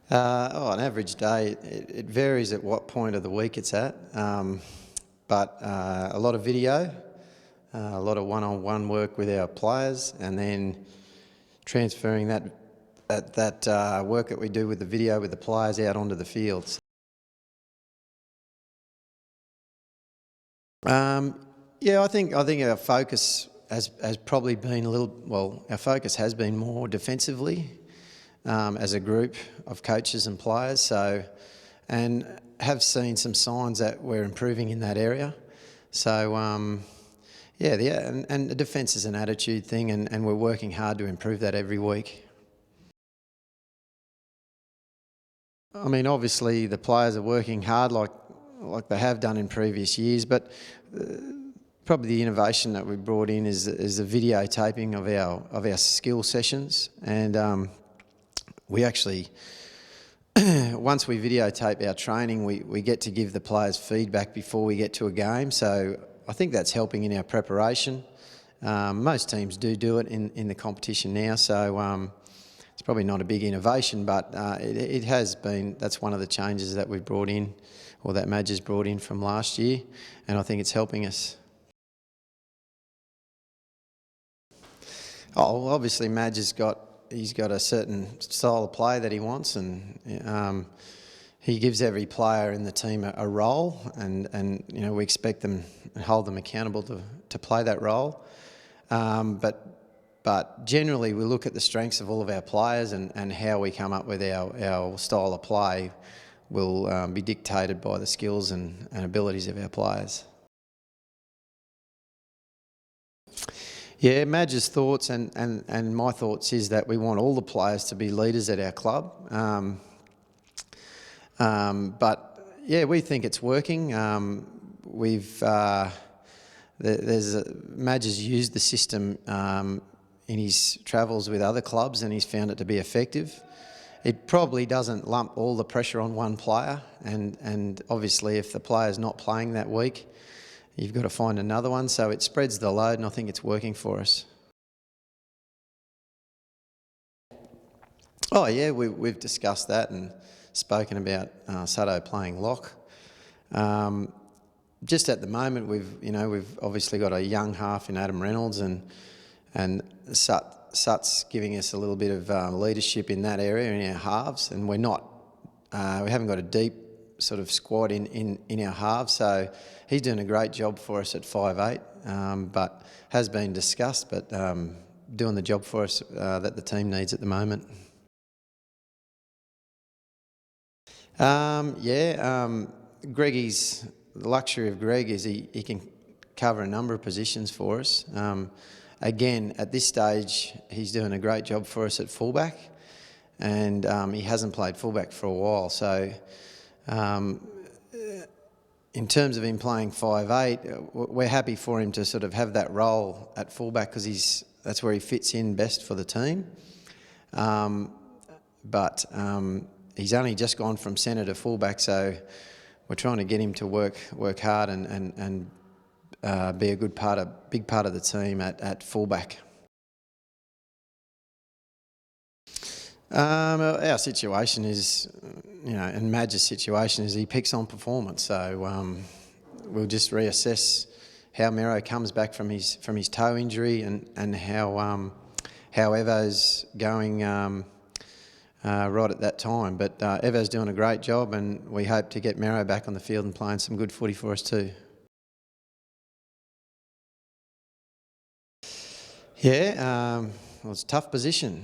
An average day, it varies at what point of the week it's at, but a lot of video, a lot of one-on-one work with our players, and then transferring that work that we do with the video with the players out onto the fields. Yeah, I think our focus has probably been our focus has been more defensively as a group of coaches and players. So, and have seen some signs that we're improving in that area. So, and the defence is an attitude thing, and we're working hard to improve that every week. I mean, obviously the players are working hard like they have done in previous years, but probably the innovation that we brought in is the videotaping of our skill sessions, and we actually once we videotape our training, we get to give the players feedback before we get to a game. So I think that's helping in our preparation. Most teams do it in the competition now, so it's probably not a big innovation, but it has been. That's one of the changes that we've brought in, or that Madge has brought in from last year, and I think it's helping us. Oh, well, obviously Madge has got a certain style of play that he wants, and he gives every player in the team a role, and we expect them and hold them accountable to play that role. But generally we look at the strengths of all of our players, and how we come up with our style of play will be dictated by the skills and abilities of our players. Yeah, Madge's thoughts and my thoughts is that we want all the players to be leaders at our club. But yeah, we think it's working. Madge has used the system in his travels with other clubs, and he's found it to be effective. It probably doesn't lump all the pressure on one player, and obviously if the player's not playing that week, you've got to find another one. So it spreads the load, and I think it's working for us. Oh yeah, we've discussed that and spoken about Sutto playing lock. Just at the moment, we've obviously got a young half in Adam Reynolds, and Sut's giving us a little bit of leadership in that area in our halves, and we haven't got a deep sort of squad in our halves, so he's doing a great job for us at 5'8", but has been discussed, but doing the job for us that the team needs at the moment. The luxury of Greg is he can cover a number of positions for us. Again, at this stage, he's doing a great job for us at fullback, and he hasn't played fullback for a while. So in terms of him playing 5'8", we're happy for him to sort of have that role at fullback, because that's where he fits in best for the team. But he's only just gone from centre to fullback, so we're trying to get him to work hard and be a big part of the team at fullback. Our situation is, and Madge's situation is he picks on performance. So we'll just reassess how Merritt comes back from his toe injury, and how Evo's going right at that time. But Evo's doing a great job, and we hope to get Merritt back on the field and playing some good footy for us too. Yeah, well, it's a tough position.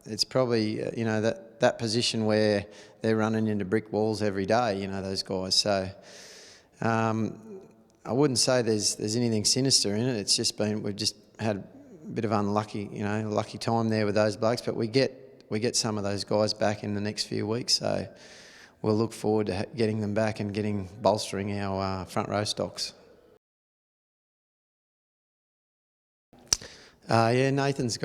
It's probably that position where they're running into brick walls every day. Those guys. So I wouldn't say there's anything sinister in it. It's just we've just had a bit of lucky time there with those blokes. But we get some of those guys back in the next few weeks. So we'll look forward to getting them back and bolstering our front row stocks. Nathan's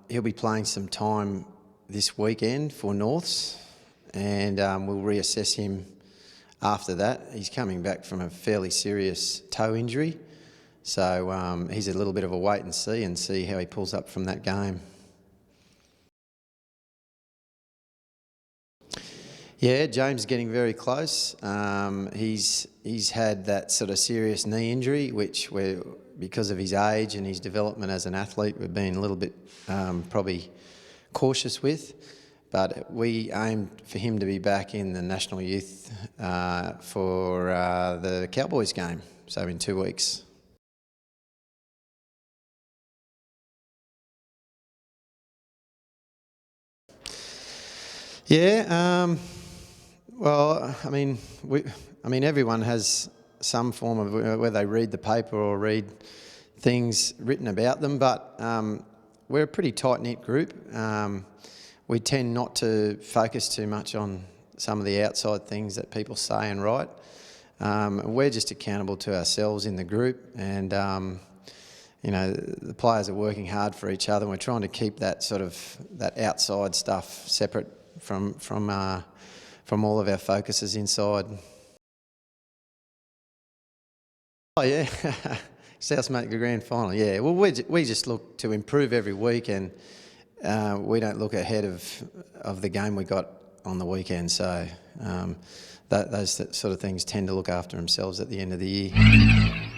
he'll be playing some time this weekend for Norths, and we'll reassess him after that. He's coming back from a fairly serious toe injury, so he's a little bit of a wait and see how he pulls up from that game. Yeah, James is getting very close. He's had that sort of serious knee injury, which because of his age and his development as an athlete, we've been a little bit probably cautious with. But we aim for him to be back in the national youth for the Cowboys game, so in 2 weeks. Yeah, well, I mean, everyone has some form of whether they read the paper or read things written about them, but we're a pretty tight-knit group. We tend not to focus too much on some of the outside things that people say and write. We're just accountable to ourselves in the group, and the players are working hard for each other, and we're trying to keep that that outside stuff separate from all of our focuses inside. Oh yeah, Southsmake Grand Final. Yeah, well we just look to improve every week, and we don't look ahead of the game we got on the weekend. So those sort of things tend to look after themselves at the end of the year.